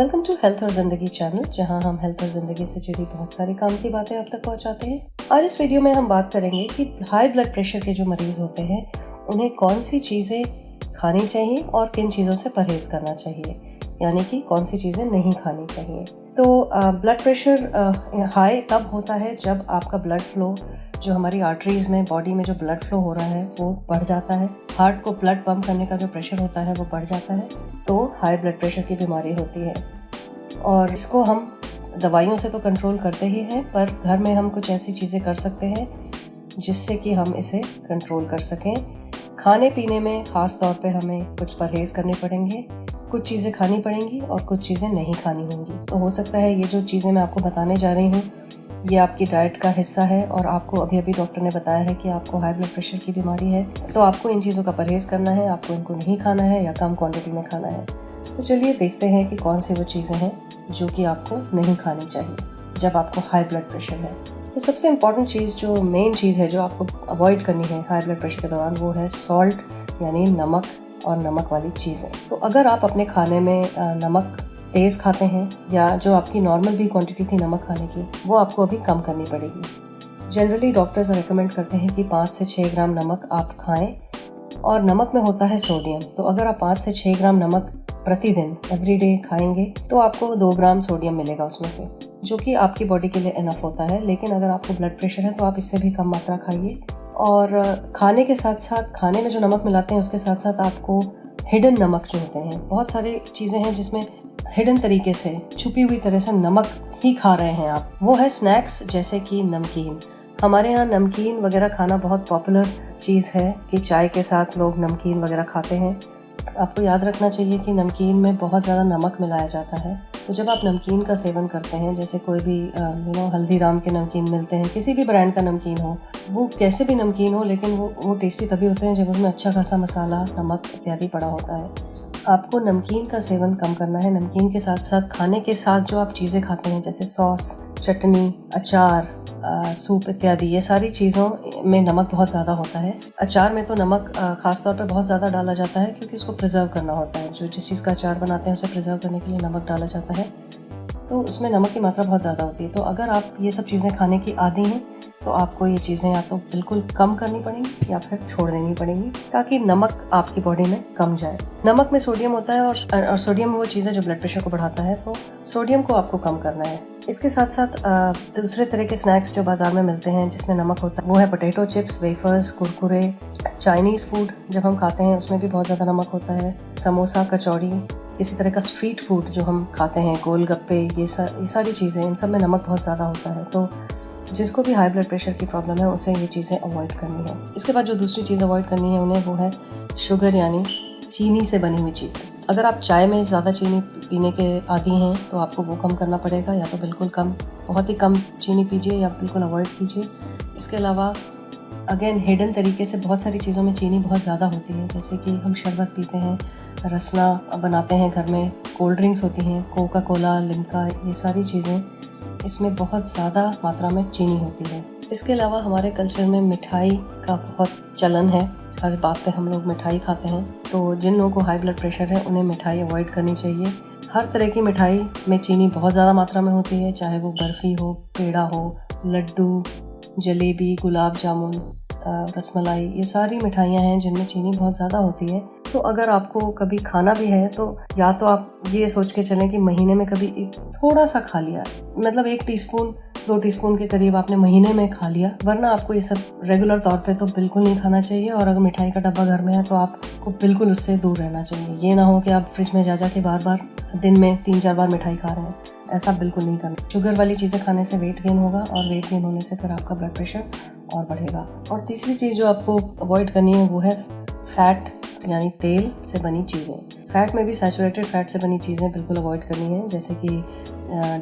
Welcome to health और जिंदगी channel, जहां हम हेल्थ और जिंदगी से जुड़ी बहुत सारे काम की बातें आप तक पहुंचाते हैं। आज इस वीडियो में हम बात करेंगे कि हाई ब्लड प्रेशर के जो मरीज होते हैं उन्हें कौन सी चीज़ें खानी चाहिए और किन चीज़ों से परहेज करना चाहिए, यानी कि कौन सी चीज़ें नहीं खानी चाहिए। तो ब्लड प्रेशर हाई तब होता है जब आपका ब्लड फ्लो, जो हमारी आर्टरीज में, बॉडी में जो ब्लड फ्लो हो रहा है वो बढ़ जाता है। हार्ट को ब्लड पंप करने का जो प्रेशर होता है वो बढ़ जाता है, तो हाई ब्लड प्रेशर की बीमारी होती है। और इसको हम दवाइयों से तो कंट्रोल करते ही हैं, पर घर में हम कुछ ऐसी चीज़ें कर सकते हैं जिससे कि हम इसे कंट्रोल कर सकें। खाने पीने में ख़ास तौर पे हमें कुछ परहेज़ करने पड़ेंगे, कुछ चीज़ें खानी पड़ेंगी और कुछ चीज़ें नहीं खानी होंगी। तो हो सकता है ये जो चीज़ें मैं आपको बताने जा रही हूँ ये आपकी डाइट का हिस्सा है और आपको अभी डॉक्टर ने बताया है कि आपको हाई ब्लड प्रेशर की बीमारी है, तो आपको इन चीज़ों का परहेज़ करना है, आपको इनको नहीं खाना है या कम क्वांटिटी में खाना है। तो चलिए देखते हैं कि कौन सी वो चीज़ें हैं जो कि आपको नहीं खानी चाहिए जब आपको हाई ब्लड प्रेशर है। तो सबसे इम्पॉर्टेंट चीज़, जो मेन चीज़ है जो आपको अवॉइड करनी है हाई ब्लड प्रेशर के दौरान, वो है सॉल्ट, यानी नमक और नमक वाली चीज़ें। तो अगर आप अपने खाने में नमक तेज़ खाते हैं या जो आपकी नॉर्मल भी क्वांटिटी थी नमक खाने की, वो आपको अभी कम करनी पड़ेगी। जनरली डॉक्टर्स रेकमेंड करते हैं कि 5 से 6 ग्राम नमक आप खाएं, और नमक में होता है सोडियम। तो अगर आप 5 से 6 ग्राम नमक प्रतिदिन एवरीडे खाएंगे तो आपको 2 ग्राम सोडियम मिलेगा उसमें से, जो कि आपकी बॉडी के लिए इनफ होता है। लेकिन अगर आपको ब्लड प्रेशर है तो आप इससे भी कम मात्रा खाइए। और खाने के साथ साथ, खाने में जो नमक मिलाते हैं उसके साथ साथ आपको हिडन नमक जो होते हैं, बहुत सारी चीज़ें हैं जिसमें हिडन तरीके से, छुपी हुई तरह से नमक ही खा रहे हैं आप, वो है स्नैक्स, जैसे कि नमकीन। हमारे यहाँ नमकीन वगैरह खाना बहुत पॉपुलर चीज़ है कि चाय के साथ लोग नमकीन वगैरह खाते हैं। आपको याद रखना चाहिए कि नमकीन में बहुत ज़्यादा नमक मिलाया जाता है। तो जब आप नमकीन का सेवन करते हैं, जैसे कोई भी हल्दीराम के नमकीन मिलते हैं, किसी भी ब्रांड का नमकीन हो, वो कैसे भी नमकीन हो, लेकिन वो टेस्टी तभी होते हैं जब उसमें अच्छा खासा मसाला, नमक इत्यादि पड़ा होता है। आपको नमकीन का सेवन कम करना है। नमकीन के साथ साथ खाने के साथ जो आप चीज़ें खाते हैं, जैसे सॉस, चटनी, अचार, सूप इत्यादि, ये सारी चीज़ों में नमक बहुत ज़्यादा होता है। अचार में तो नमक ख़ास तौर पे बहुत ज़्यादा डाला जाता है क्योंकि उसको प्रिजर्व करना होता है। जो जिस चीज़ का अचार बनाते हैं उसे प्रिजर्व करने के लिए नमक डाला जाता है, तो उसमें नमक की मात्रा बहुत ज़्यादा होती है। तो अगर आप ये सब चीज़ें खाने की आदी हैं तो आपको ये चीज़ें या तो बिल्कुल कम करनी पड़ेंगी या फिर छोड़ देनी पड़ेंगी, ताकि नमक आपकी बॉडी में कम जाए। नमक में सोडियम होता है और सोडियम वो चीज़ है जो ब्लड प्रेशर को बढ़ाता है, तो सोडियम को आपको कम करना है। इसके साथ साथ दूसरे तरह के स्नैक्स जो बाज़ार में मिलते हैं जिसमें नमक होता है, वो है potato chips, wafers, Kurkure. Chinese food जब हम खाते हैं उसमें भी बहुत ज़्यादा नमक होता है। समोसा, कचौड़ी, इसी तरह का स्ट्रीट फूड जो हम खाते हैं, गोलगप्पे, ये सारी चीज़ें, इन सब में नमक बहुत ज़्यादा होता है। तो जिसको भी हाई ब्लड प्रेशर की प्रॉब्लम है उसे ये चीज़ें अवॉइड करनी है। इसके बाद जो दूसरी चीज़ अवॉइड करनी है उन्हें, वो है शुगर, यानी चीनी से बनी हुई चीज़ें। अगर आप चाय में ज़्यादा चीनी पीने के आदी हैं तो आपको वो कम करना पड़ेगा, या तो बिल्कुल कम, बहुत ही कम चीनी पीजिए या बिल्कुल अवॉइड कीजिए। इसके अलावा अगेन हिडन तरीके से बहुत सारी चीज़ों में चीनी बहुत ज़्यादा होती है, जैसे कि हम शरबत पीते हैं, रसना बनाते हैं घर में, कोल्ड ड्रिंक्स होती हैं, कोका कोला, लिम्का, ये सारी चीज़ें, इसमें बहुत ज़्यादा मात्रा में चीनी होती है। इसके अलावा हमारे कल्चर में मिठाई का बहुत चलन है, हर बात पे हम लोग मिठाई खाते हैं। तो जिन लोगों को हाई ब्लड प्रेशर है उन्हें मिठाई अवॉइड करनी चाहिए। हर तरह की मिठाई में चीनी बहुत ज़्यादा मात्रा में होती है, चाहे वो बर्फ़ी हो, पेड़ा हो, लड्डू, जलेबी, गुलाब जामुन, रसमलाई, ये सारी मिठाइयाँ हैं जिनमें चीनी बहुत ज़्यादा होती है। तो अगर आपको कभी खाना भी है तो या तो आप ये सोच के चलें कि महीने में कभी थोड़ा सा खा लिया, मतलब 1 टीस्पून 2 टीस्पून के करीब आपने महीने में खा लिया, वरना आपको ये सब रेगुलर तौर पे तो बिल्कुल नहीं खाना चाहिए। और अगर मिठाई का डब्बा घर में है तो आपको बिल्कुल उससे दूर रहना चाहिए। ये ना हो कि आप फ्रिज में जा के बार बार दिन में 3-4 बार मिठाई खा रहे हैं, ऐसा बिल्कुल नहीं करना। शुगर वाली चीज़ें खाने से वेट गेन होगा और वेट गेन होने से फिर आपका ब्लड प्रेशर और बढ़ेगा। और तीसरी चीज़ जो आपको अवॉइड करनी है वो है फैट, यानी तेल से बनी चीज़ें। फ़ैट में भी सैचुरेटेड फैट से बनी चीज़ें बिल्कुल अवॉइड करनी है, जैसे कि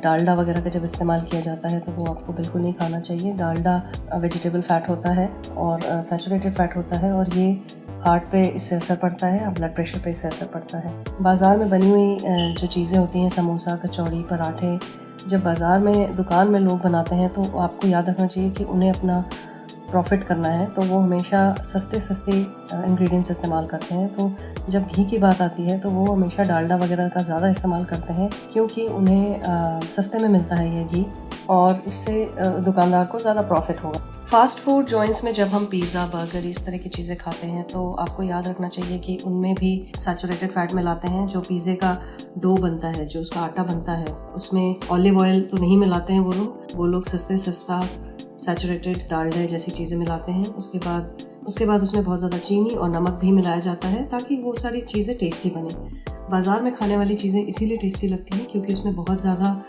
डालडा वगैरह का जब इस्तेमाल किया जाता है तो वो आपको बिल्कुल नहीं खाना चाहिए। डालडा वेजिटेबल फ़ैट होता है और सैचुरेटेड फैट होता है, और ये हार्ट पे इससे असर पड़ता है और ब्लड प्रेशर पे इससे असर पड़ता है। बाज़ार में बनी हुई जो चीज़ें होती हैं, समोसा, कचौड़ी, पराठे, जब बाज़ार में, दुकान में लोग बनाते हैं तो आपको याद रखना चाहिए कि उन्हें अपना प्रॉफिट करना है तो वो हमेशा सस्ते सस्ते इंग्रेडिएंट्स इस्तेमाल करते हैं। तो जब घी की बात आती है तो वो हमेशा डालडा वगैरह का ज़्यादा इस्तेमाल करते हैं, क्योंकि उन्हें सस्ते में मिलता है ये घी और इससे दुकानदार को ज़्यादा प्रॉफिट होगा। फास्ट फूड जॉइंट्स में जब हम पिज़्ज़ा, बर्गर इस तरह की चीज़ें खाते हैं तो आपको याद रखना चाहिए कि उनमें भी सैचुरेटेड फैट मिलाते हैं। जो पिज़्ज़े का डो बनता है, जो उसका आटा बनता है, उसमें ऑलिव ऑयल तो नहीं मिलाते हैं वो लोग सस्ता सैचुरेटेड डालडा जैसी चीज़ें मिलाते हैं। उसके बाद उसमें बहुत ज़्यादा चीनी और नमक भी मिलाया जाता है ताकि वो सारी चीज़ें टेस्टी बने। बाज़ार में खाने वाली चीज़ें इसीलिए टेस्टी लगती हैं क्योंकि उसमें बहुत ज़्यादा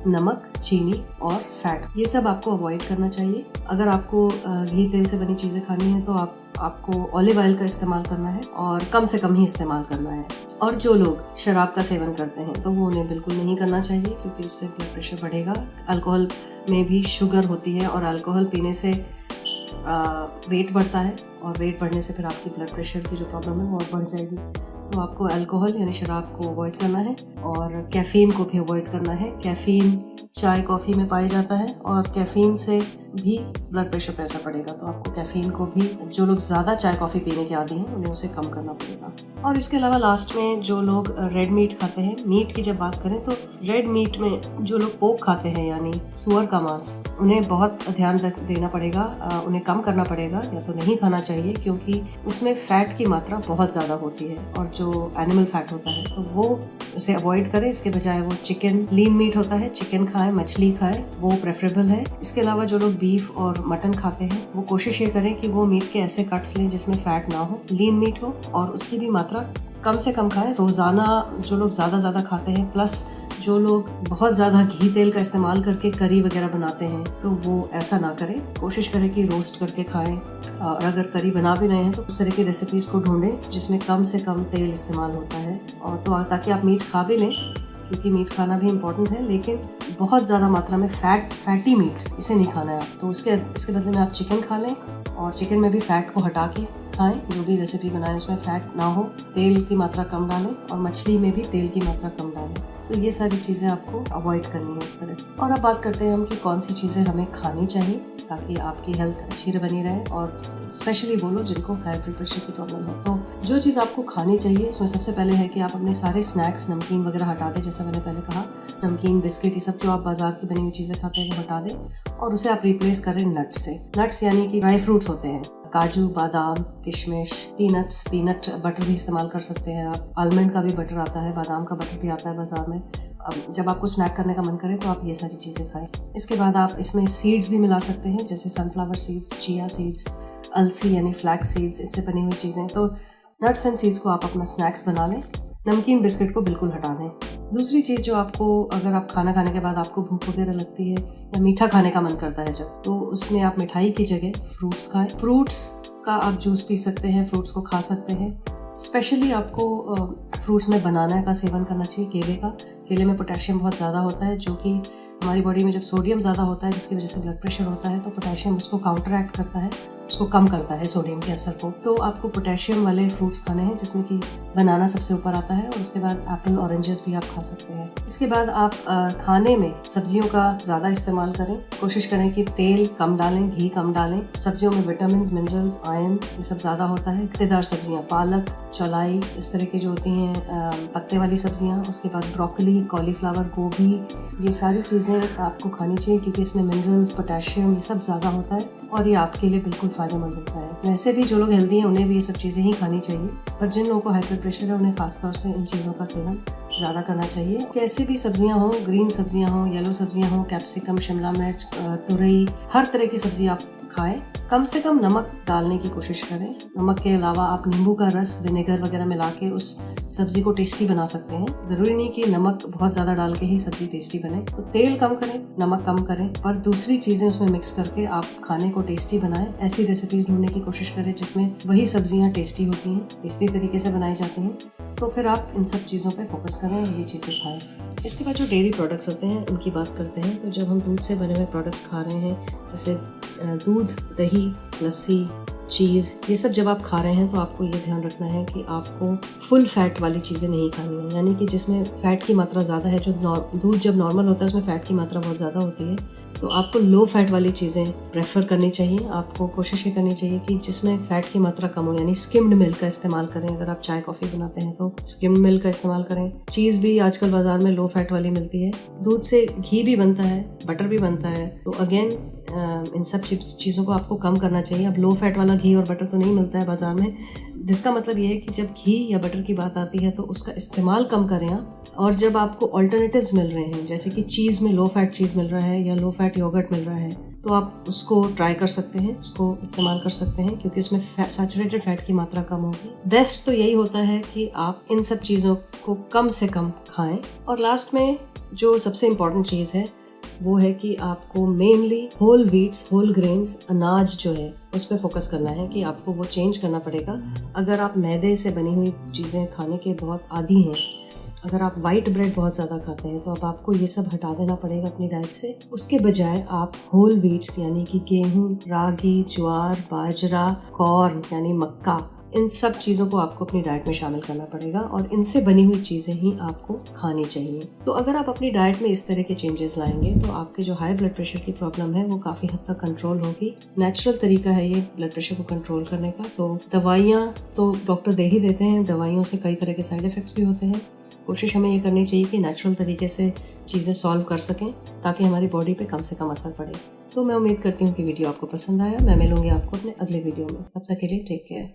नमक, चीनी और फैट, ये सब आपको अवॉइड करना चाहिए। अगर आपको घी तेल से बनी चीज़ें खानी है तो आपको ऑलिव ऑयल का इस्तेमाल करना है और कम से कम ही इस्तेमाल करना है। और जो लोग शराब का सेवन करते हैं तो वो उन्हें बिल्कुल नहीं करना चाहिए क्योंकि उससे ब्लड प्रेशर बढ़ेगा। अल्कोहल में भी शुगर होती है और अल्कोहल पीने से वेट बढ़ता है और वेट बढ़ने से फिर आपकी ब्लड प्रेशर की जो प्रॉब्लम है वो और बढ़ जाएगी। तो आपको अल्कोहल यानी शराब को अवॉइड करना है और कैफ़ीन को भी अवॉइड करना है। कैफ़ीन चाय कॉफ़ी में पाया जाता है और कैफ़ीन से भी ब्लड प्रेशर पे असर पड़ेगा। तो आपको कैफ़ीन को भी, जो लोग ज़्यादा चाय कॉफ़ी पीने के आदी हैं उन्हें उसे कम करना पड़ेगा। और इसके अलावा लास्ट में जो लोग रेड मीट खाते हैं, मीट की जब बात करें तो रेड मीट में जो लोग पोर्क खाते हैं यानी सुअर का मांस, उन्हें बहुत ध्यान देना पड़ेगा, उन्हें कम करना पड़ेगा या तो नहीं खाना चाहिए क्योंकि उसमें फ़ैट की मात्रा बहुत ज़्यादा होती है और जो एनिमल फैट होता है तो वो उसे अवॉइड करें। इसके बजाय वो चिकन, लीन मीट होता है, चिकन खाएं, मछली खाएं, वो प्रेफरेबल है। इसके अलावा जो लोग बीफ और मटन खाते हैं वो कोशिश ये करें कि वो मीट के ऐसे कट्स लें जिसमें फैट ना हो, लीन मीट हो और उसकी भी मात्रा कम से कम खाएं। रोज़ाना जो लोग ज़्यादा खाते हैं, प्लस जो लोग बहुत ज़्यादा घी तेल का इस्तेमाल करके करी वगैरह बनाते हैं तो वो ऐसा ना करें। कोशिश करें कि रोस्ट करके खाएं और अगर करी बना भी रहे हैं तो उस तरह की रेसिपीज़ को ढूंढें जिसमें कम से कम तेल इस्तेमाल होता है और तो ताकि आप मीट खा भी लें, क्योंकि मीट खाना भी इम्पोर्टेंट है, लेकिन बहुत ज़्यादा मात्रा में फैटी मीट इसे नहीं खाना है आप। तो इसके बदले में आप चिकन खा लें और चिकन में भी फैट को हटा के खाएं। जो भी रेसिपी बनाएं उसमें फैट ना हो, तेल की मात्रा कम डालें और मछली में भी तेल की मात्रा कम डालें। तो ये सारी चीज़ें आपको अवॉइड करनी है इस तरह। और अब बात करते हैं हम कि कौन सी चीज़ें हमें खानी चाहिए ताकि आपकी हेल्थ अच्छी बनी रहे और स्पेशली वो लोग जिनको हाई ब्लड प्रेशर की प्रॉब्लम है। तो जो चीज़ आपको खानी चाहिए उसमें सबसे पहले है कि आप अपने सारे स्नैक्स, नमकीन वगैरह हटा दें। जैसा मैंने पहले कहा, नमकीन, बिस्किट, ये सब जो आप बाजार की बनी हुई चीज़ें खाते हैं वो हटा दें और उसे आप रिप्लेस करें नट्स से। नट्स यानी कि ड्राई फ्रूट्स होते हैं, काजू, बादाम, किशमिश, पीनट्स, पीनट बटर भी इस्तेमाल कर सकते हैं आप। आलमंड का भी बटर आता है, बादाम का बटर भी आता है बाजार में। अब जब आपको स्नैक करने का मन करे तो आप ये सारी चीज़ें खाएं। इसके बाद आप इसमें सीड्स भी मिला सकते हैं, जैसे सनफ्लावर सीड्स, चिया सीड्स, अलसी यानी फ्लैक्स सीड्स, इससे बनी हुई चीज़ें। तो नट्स एंड सीड्स को आप अपना स्नैक्स बना लें। नमकीन, बिस्किट को बिल्कुल हटा दें। दूसरी चीज़ जो आपको, अगर आप खाना खाने के बाद आपको भूख वगैरह लगती है या मीठा खाने का मन करता है जब, तो उसमें आप मिठाई की जगह फ्रूट्स खाएं। फ्रूट्स का आप जूस पी सकते हैं, फ्रूट्स को खा सकते हैं। स्पेशली आपको फ्रूट्स में बनाना का सेवन करना चाहिए, केले का। केले में पोटेशियम बहुत ज़्यादा होता है जो कि हमारी बॉडी में जब सोडियम ज़्यादा होता है जिसकी वजह से ब्लड प्रेशर होता है तो पोटेशियम उसको काउंटरैक्ट करता है, उसको कम करता है सोडियम के असर को। तो आपको पोटेशियम वाले फ्रूट्स खाने हैं जिसमें कि बनाना सबसे ऊपर आता है और उसके बाद एप्पल, ऑरेंजेस भी आप खा सकते हैं। इसके बाद आप खाने में सब्जियों का ज़्यादा इस्तेमाल करें। कोशिश करें कि तेल कम डालें, घी कम डालें। सब्जियों में विटामिन, मिनरल्स, आयरन ये सब ज़्यादा होता है। गट्टेदार सब्जियाँ, पालक, चौलाई, इस तरह की जो होती हैं पत्ते वाली सब्जियाँ। उसके बाद ब्रोकली, कॉलीफ्लावर, गोभी, ये सारी चीज़ें आपको खानी चाहिए क्योंकि इसमें मिनरल्स, पोटेशियम ये सब ज़्यादा होता है और ये आपके लिए बिल्कुल फ़ायदेमंद होता है। वैसे भी जो लोग हेल्दी हैं उन्हें भी ये सब चीज़ें ही खानी चाहिए, पर जिन लोगों को हाई ब्लड प्रेशर है उन्हें खासतौर से इन चीज़ों का सेवन ज़्यादा करना चाहिए। कैसी भी सब्जियां हों, ग्रीन सब्जियां हों, येलो सब्जियां हों, कैप्सिकम, शिमला मिर्च, तुरई, हर तरह की सब्जी आप खाएं। कम से कम नमक डालने की कोशिश करें। नमक के अलावा आप नींबू का रस, विनेगर वगैरह मिला के उस सब्जी को टेस्टी बना सकते हैं। ज़रूरी नहीं कि नमक बहुत ज़्यादा डाल के ही सब्जी टेस्टी बने। तो तेल कम करें, नमक कम करें और दूसरी चीज़ें उसमें मिक्स करके आप खाने को टेस्टी बनाएं। ऐसी रेसिपीज़ ढूंढने की कोशिश करें जिसमें वही सब्जियां टेस्टी होती हैं, टेस्टी तरीके से बनाई जाती हैं। तो फिर आप इन सब चीज़ों पे फोकस करें और ये चीज़ें खाएं। इसके बाद जो डेयरी प्रोडक्ट्स होते हैं उनकी बात करते हैं। तो जब हम दूध से बने हुए प्रोडक्ट्स खा रहे हैं, जैसे दूध, दही, लस्सी, चीज़, ये सब जब आप खा रहे हैं तो आपको ये ध्यान रखना है कि आपको फुल फैट वाली चीज़ें नहीं खानी है, यानी कि जिसमें फ़ैट की मात्रा ज़्यादा है। जो दूध जब नॉर्मल होता है उसमें फ़ैट की मात्रा बहुत ज़्यादा होती है, तो आपको लो फैट वाली चीज़ें प्रेफर करनी चाहिए। आपको कोशिश ये करनी चाहिए कि जिसमें फ़ैट की मात्रा कम हो, यानी स्किम्ड मिल्क का इस्तेमाल करें। अगर आप चाय कॉफ़ी बनाते हैं तो स्किम्ड मिल्क का इस्तेमाल करें। चीज़ भी आजकल बाज़ार में लो फैट वाली मिलती है। दूध से घी भी बनता है, बटर भी बनता है। तो अगेन इन सब चीज़ों को आपको कम करना चाहिए। अब लो फैट वाला घी और बटर तो नहीं मिलता है बाज़ार में। जिसका मतलब ये है कि जब घी या बटर की बात आती है तो उसका इस्तेमाल कम करें आप। और जब आपको ऑल्टरनेटिव्स मिल रहे हैं, जैसे कि चीज़ में लो फैट चीज़ मिल रहा है या लो फैट योगर्ट मिल रहा है, तो आप उसको ट्राई कर सकते हैं, उसको इस्तेमाल कर सकते हैं, क्योंकि उसमें सैचुरेटेड फैट की मात्रा कम होगी। बेस्ट तो यही होता है कि आप इन सब चीज़ों को कम से कम खाएं। और लास्ट में जो सबसे इम्पॉर्टेंट चीज़ है वो है कि आपको mainly whole Vitz, whole grains, अनाज जो है उस पर फोकस करना है कि आपको वो चेंज करना पड़ेगा। अगर आप मैदे से बनी हुई चीज़ें खाने के बहुत आदी हैं, अगर आप वाइट ब्रेड बहुत ज़्यादा खाते हैं, तो अब आपको ये सब हटा देना पड़ेगा अपनी डाइट से। उसके बजाय आप होल व्हीट्स यानी कि गेहूं, रागी, ज्वार, बाजरा, कॉर्न यानी मक्का, इन सब चीज़ों को आपको अपनी डाइट में शामिल करना पड़ेगा और इनसे बनी हुई चीज़ें ही आपको खानी चाहिए। तो अगर आप अपनी डाइट में इस तरह के चेंजेस लाएंगे तो आपके जो हाई ब्लड प्रेशर की प्रॉब्लम है वो काफ़ी हद तक कंट्रोल होगी। नेचुरल तरीका है ये ब्लड प्रेशर को कंट्रोल करने का। तो दवाइयाँ तो डॉक्टर दे ही देते हैं, दवाइयों से कई तरह के साइड इफ़ेक्ट्स भी होते हैं। कोशिश हमें ये करनी चाहिए कि नेचुरल तरीके से चीज़ें सॉल्व कर सकें ताकि हमारी बॉडी पे कम से कम असर पड़े। तो मैं उम्मीद करती हूँ कि वीडियो आपको पसंद आया। मैं मिलूंगी आपको अपने अगले वीडियो में। तब तक के लिए टेक केयर।